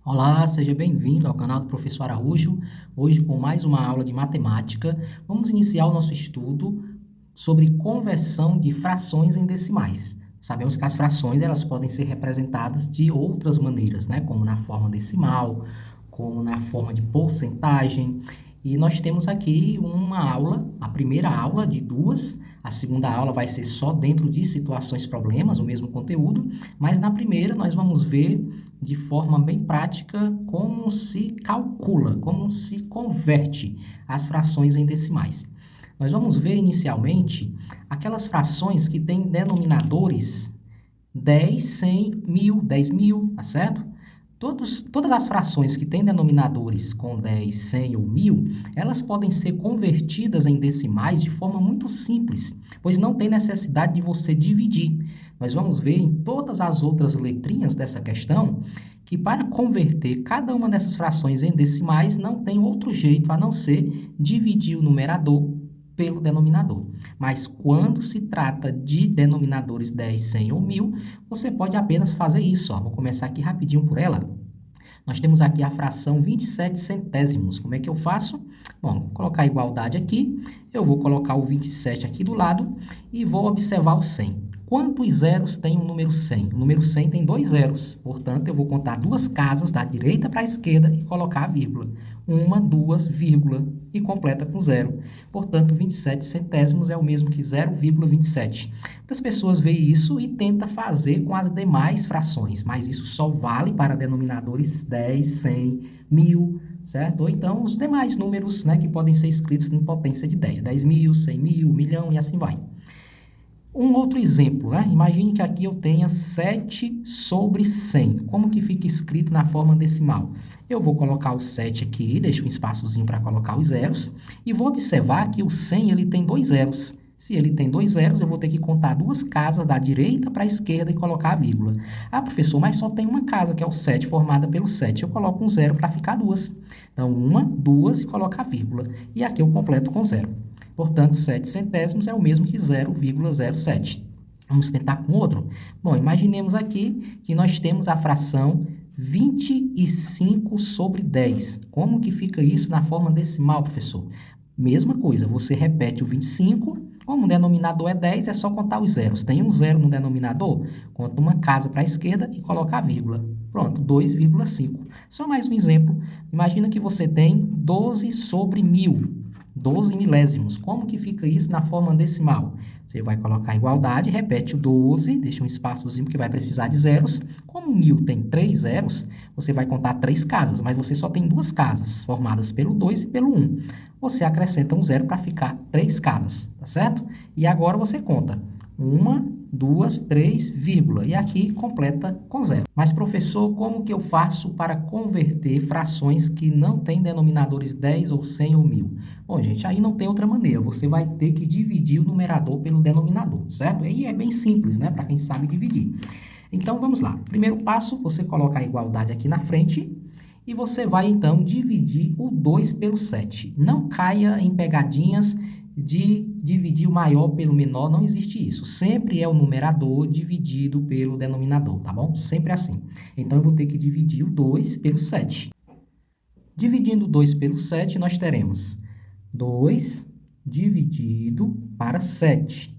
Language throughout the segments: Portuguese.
Olá, seja bem-vindo ao canal do Professor Araújo. Hoje, com mais uma aula de matemática, vamos iniciar o nosso estudo sobre conversão de frações em decimais. Sabemos que as frações elas podem ser representadas de outras maneiras, né? Como na forma decimal, como na forma de porcentagem. E nós temos aqui uma aula, a primeira aula de duas. A segunda aula vai ser só dentro de situações problemas, o mesmo conteúdo, mas na primeira nós vamos ver de forma bem prática como se calcula, como se converte as frações em decimais. Nós vamos ver inicialmente aquelas frações que têm denominadores 10, 100, 1000, 10.000, tá certo? Todas as frações que têm denominadores com 10, 100 ou 1000, elas podem ser convertidas em decimais de forma muito simples, pois não tem necessidade de você dividir. Nós vamos ver em todas as outras letrinhas dessa questão que para converter cada uma dessas frações em decimais não tem outro jeito a não ser dividir o numerador pelo denominador. Mas quando se trata de denominadores 10, 100 ou 1000, você pode apenas fazer isso. Ó. Vou começar aqui rapidinho por ela. Nós temos aqui a fração 27 centésimos. Como é que eu faço? Bom, vou colocar a igualdade aqui. Eu vou colocar o 27 aqui do lado e vou observar o 100. Quantos zeros tem o número 100? O número 100 tem 2 zeros. Portanto, eu vou contar duas casas da direita para a esquerda e colocar a vírgula. Uma, duas, vírgula e completa com zero. Portanto, 27 centésimos é o mesmo que 0,27. Muitas pessoas veem isso e tentam fazer com as demais frações, mas isso só vale para denominadores 10, 100, 1000, certo? Ou então os demais números, né, que podem ser escritos em potência de 10. 10.000, 100.000, milhão e assim vai. Um outro exemplo, né? Imagine que aqui eu tenha 7 sobre 100. Como que fica escrito na forma decimal? Eu vou colocar o 7 aqui, deixo um espaçozinho para colocar os zeros, e vou observar que o 100 ele tem 2 zeros. Se ele tem 2 zeros, eu vou ter que contar duas casas da direita para a esquerda e colocar a vírgula. Ah, professor, mas só tem uma casa, que é o 7, formada pelo 7. Eu coloco um zero para ficar duas. Então, uma, duas e coloco a vírgula. E aqui eu completo com zero. Portanto, 7 centésimos é o mesmo que 0,07. Vamos tentar com outro? Bom, imaginemos aqui que nós temos a fração 25 sobre 10. Como que fica isso na forma decimal, professor? Mesma coisa, você repete o 25, como o denominador é 10, é só contar os zeros. Tem um zero no denominador? Conta uma casa para a esquerda e coloca a vírgula. Pronto, 2,5. Só mais um exemplo. Imagina que você tem 12 sobre 1000. 12 milésimos. Como que fica isso na forma decimal? Você vai colocar a igualdade, repete o 12, deixa um espaçozinho que vai precisar de zeros. Como 1000 tem 3 zeros, você vai contar 3 casas, mas você só tem 2 casas, formadas pelo 2 e pelo 1. Você acrescenta um zero para ficar 3 casas, tá certo? E agora você conta 1, 2, 3, vírgula, e aqui completa com zero. Mas, professor, como que eu faço para converter frações que não têm denominadores 10 ou 100 ou 1000? Bom, gente, aí não tem outra maneira, você vai ter que dividir o numerador pelo denominador, certo? Aí é bem simples, né, para quem sabe dividir. Então, vamos lá. Primeiro passo, você coloca a igualdade aqui na frente e você vai, então, dividir o 2 pelo 7. Não caia em pegadinhas de dividir o maior pelo menor, não existe isso. Sempre é o numerador dividido pelo denominador, tá bom? Sempre assim. Então, eu vou ter que dividir o 2 pelo 7. Dividindo 2 pelo 7, nós teremos 2 dividido para 7.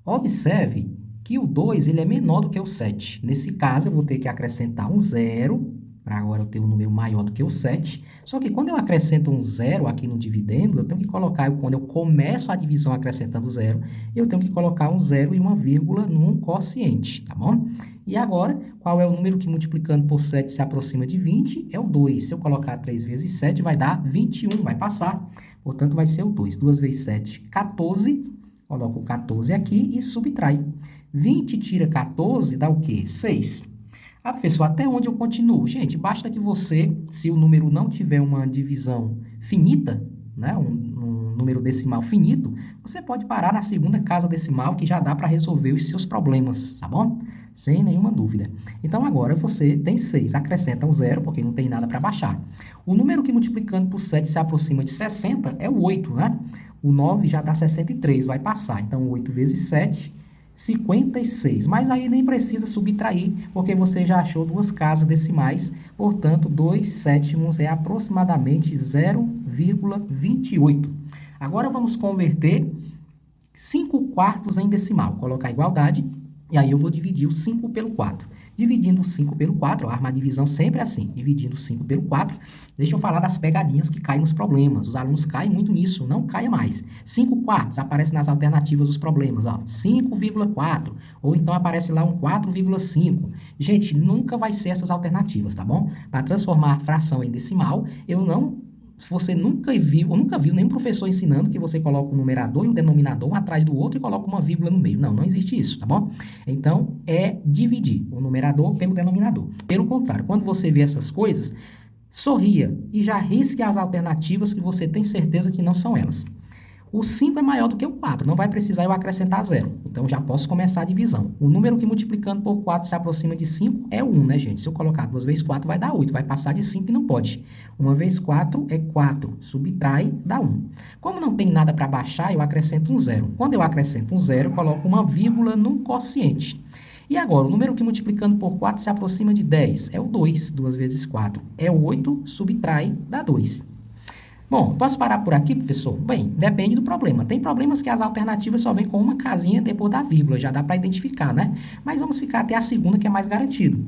Observe que o 2 ele é menor do que o 7. Nesse caso, eu vou ter que acrescentar um zero, para agora eu ter um número maior do que o 7. Só que quando eu acrescento um zero aqui no dividendo, eu tenho que colocar, quando eu começo a divisão acrescentando zero, eu tenho que colocar um zero e uma vírgula num quociente, tá bom? E agora, qual é o número que multiplicando por 7 se aproxima de 20? É o 2. Se eu colocar 3 vezes 7, vai dar 21, vai passar. Portanto, vai ser o 2. 2 vezes 7, 14. Coloco o 14 aqui e subtrai. 20 tira 14 dá o quê? 6. Ah, professor, até onde eu continuo? Gente, basta que você, se o número não tiver uma divisão finita, né, um número decimal finito, você pode parar na segunda casa decimal que já dá para resolver os seus problemas, tá bom? Sem nenhuma dúvida. Então, agora você tem 6, acrescenta um zero, porque não tem nada para baixar. O número que multiplicando por 7 se aproxima de 60 é o 8, né? O 9 já dá 63, vai passar. Então, 8 vezes 7 56. Mas aí nem precisa subtrair, porque você já achou duas casas decimais, portanto, 2/7 é aproximadamente 0,28. Agora vamos converter 5/4 em decimal. Colocar igualdade, e aí eu vou dividir o 5 pelo 4. Dividindo o 5 pelo 4, a divisão sempre é assim, dividindo o 5 pelo 4, deixa eu falar das pegadinhas que caem nos problemas. Os alunos caem muito nisso, não caia mais. 5/4 aparece nas alternativas dos problemas, ó, 5,4, ou então aparece lá um 4,5. Gente, nunca vai ser essas alternativas, tá bom? Para transformar a fração em decimal, se você nunca viu nenhum professor ensinando que você coloca o numerador e o denominador um atrás do outro e coloca uma vírgula no meio. Não, não existe isso, tá bom? Então, é dividir o numerador pelo denominador. Pelo contrário, quando você vê essas coisas, sorria e já risque as alternativas que você tem certeza que não são elas. O 5 é maior do que o 4, não vai precisar eu acrescentar 0. Então, já posso começar a divisão. O número que multiplicando por 4 se aproxima de 5 é 1, né, gente? Se eu colocar 2 vezes 4 vai dar 8, vai passar de 5 e não pode. 1 vezes 4 é 4, subtrai, dá 1. Como não tem nada para baixar, eu acrescento um 0. Quando eu acrescento um 0, eu coloco uma vírgula no quociente. E agora, o número que multiplicando por 4 se aproxima de 10 é o 2, 2 vezes 4 é 8, subtrai, dá 2. Bom, posso parar por aqui, professor? Bem, depende do problema. Tem problemas que as alternativas só vêm com uma casinha depois da vírgula, já dá para identificar, né? Mas vamos ficar até a segunda, que é mais garantido.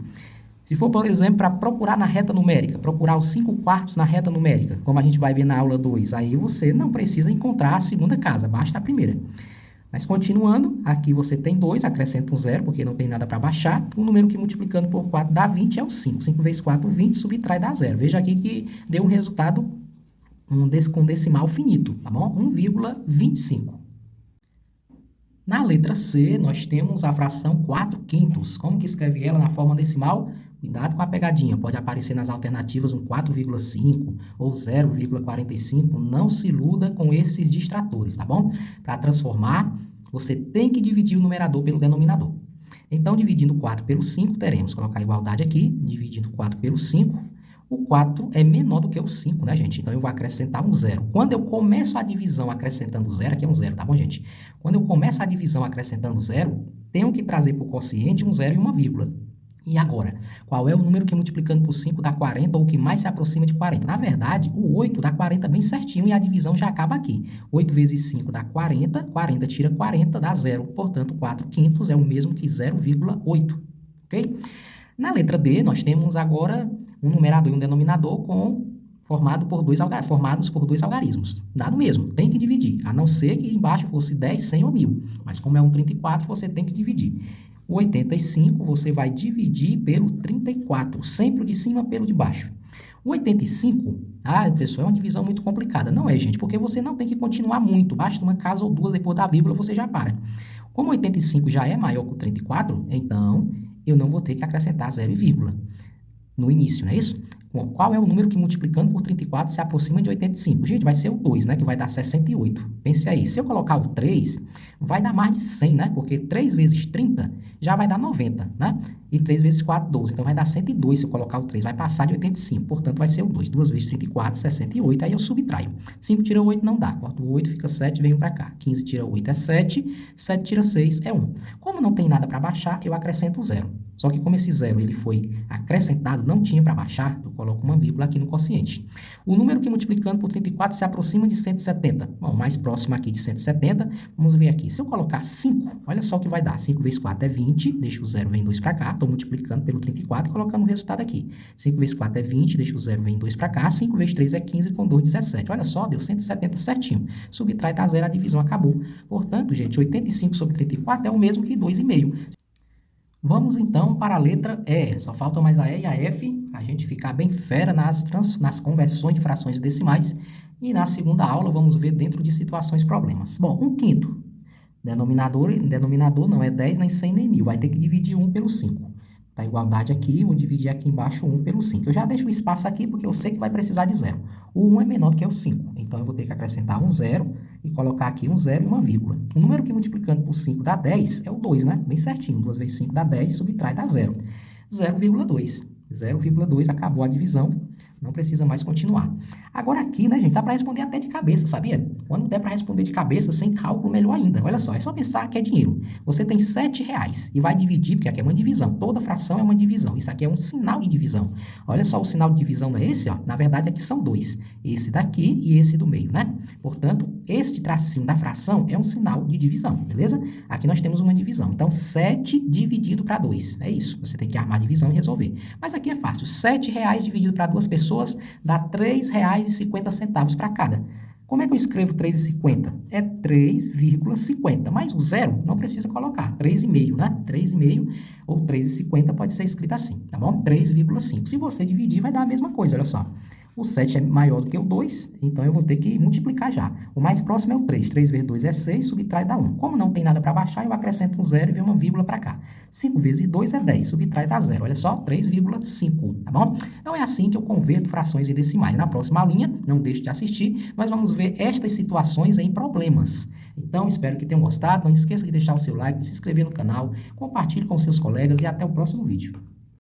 Se for, por exemplo, para procurar na reta numérica, procurar os 5/4 na reta numérica, como a gente vai ver na aula 2, aí você não precisa encontrar a segunda casa, basta a primeira. Mas continuando, aqui você tem 2, acrescenta um 0, porque não tem nada para baixar. O número que multiplicando por 4 dá 20 é o 5. 5 vezes 4, 20, subtrai, dá 0. Veja aqui que deu um resultado com decimal finito, tá bom? 1,25. Na letra C, nós temos a fração 4/5. Como que escreve ela na forma decimal? Cuidado com a pegadinha, pode aparecer nas alternativas um 4,5 ou 0,45. Não se iluda com esses distratores, tá bom? Para transformar, você tem que dividir o numerador pelo denominador. Então, dividindo 4 pelo 5, teremos, colocar a igualdade aqui, dividindo 4 pelo 5, o 4 é menor do que o 5, né, gente? Então, eu vou acrescentar um 0. Quando eu começo a divisão acrescentando 0, aqui é um 0, tá bom, gente? Quando eu começo a divisão acrescentando 0, tenho que trazer para o quociente um 0 e uma vírgula. E agora, qual é o número que multiplicando por 5 dá 40 ou que mais se aproxima de 40? Na verdade, o 8 dá 40 bem certinho e a divisão já acaba aqui. 8 vezes 5 dá 40, 40 tira 40, dá 0. Portanto, 4/5 é o mesmo que 0,8, ok? Na letra D, nós temos agora um numerador e um denominador formados por dois algarismos. Dá no mesmo, tem que dividir, a não ser que embaixo fosse 10, 100 ou 1000. Mas como é um 34, você tem que dividir. O 85 você vai dividir pelo 34, sempre o de cima pelo de baixo. O 85, professor, é uma divisão muito complicada. Não é, gente, porque você não tem que continuar muito, basta uma casa ou duas depois da vírgula, você já para. Como o 85 já é maior que o 34, então eu não vou ter que acrescentar 0 e vírgula no início, não é isso? Bom, qual é o número que multiplicando por 34 se aproxima de 85? Gente, vai ser o 2, né? Que vai dar 68. Pense aí, se eu colocar o 3, vai dar mais de 100, né? Porque 3 vezes 30 já vai dar 90, né? E 3 vezes 4, 12. Então, vai dar 102 se eu colocar o 3. Vai passar de 85. Portanto, vai ser o 2. 2 vezes 34, 68. Aí eu subtraio. 5 tira 8, não dá. Corto o 8, fica 7, venho para cá. 15 tira 8 é 7. 7 tira 6 é 1. Como não tem nada para baixar, eu acrescento 0. Só que como esse 0 ele foi acrescentado, não tinha para baixar, eu coloco uma vírgula aqui no quociente. O número que multiplicando por 34 se aproxima de 170. Bom, mais próximo aqui de 170, vamos ver aqui. Se eu colocar 5, olha só o que vai dar. 5 vezes 4 é 20, deixa o 0, vem 2 para cá. Estou multiplicando pelo 34 e colocando o resultado aqui. 5 vezes 4 é 20, deixa o 0, vem 2 para cá. 5 vezes 3 é 15, com 2, 17. Olha só, deu 170 certinho. Subtrai, dá 0, a divisão acabou. Portanto, gente, 85 sobre 34 é o mesmo que 2,5. Vamos então para a letra E. Só faltam mais a E e a F, a gente ficar bem fera nas conversões de frações decimais. E na segunda aula vamos ver dentro de situações problemas. Bom, 1/5. Denominador não é 10, nem 100, nem 1000. Vai ter que dividir 1 pelo 5. Tá, igualdade aqui, vou dividir aqui embaixo 1 pelo 5. Eu já deixo o espaço aqui porque eu sei que vai precisar de 0. O 1 é menor do que o 5. Então, eu vou ter que acrescentar um 0 e colocar aqui um 0 e uma vírgula. O número que multiplicando por 5 dá 10 é o 2, né? Bem certinho. 2 vezes 5 dá 10, subtrai, dá 0. 0,2. 0,2, acabou a divisão. Não precisa mais continuar. Agora aqui, né, gente, dá para responder até de cabeça, sabia? Quando der para responder de cabeça, sem cálculo, melhor ainda. Olha só, é só pensar que é dinheiro. Você tem R$ 7 e vai dividir, porque aqui é uma divisão. Toda fração é uma divisão. Isso aqui é um sinal de divisão. Olha só, o sinal de divisão não é esse, ó. Na verdade, aqui são dois. Esse daqui e esse do meio, né? Portanto, este tracinho da fração é um sinal de divisão, beleza? Aqui nós temos uma divisão. Então, 7 dividido para 2. É isso. Você tem que armar a divisão e resolver. Mas aqui é fácil. R$ 7 dividido para 2 pessoas dá R$ 3,50 para cada. Como é que eu escrevo 3,50? É 3,50. Mas o zero não precisa colocar. 3,5, né? 3,5 ou 3,50 pode ser escrito assim, tá bom? 3,5. Se você dividir, vai dar a mesma coisa, olha só. O 7 é maior do que o 2, então eu vou ter que multiplicar já. O mais próximo é o 3. 3 vezes 2 é 6, subtrai dá 1. Como não tem nada para baixar, eu acrescento um zero e venho uma vírgula para cá. 5 vezes 2 é 10, subtrai dá 0. Olha só, 3,5, tá bom? Então é assim que eu converto frações em decimais. Na próxima linha, não deixe de assistir, nós vamos ver estas situações em problemas. Então, espero que tenham gostado. Não esqueça de deixar o seu like, de se inscrever no canal, compartilhe com seus colegas e até o próximo vídeo.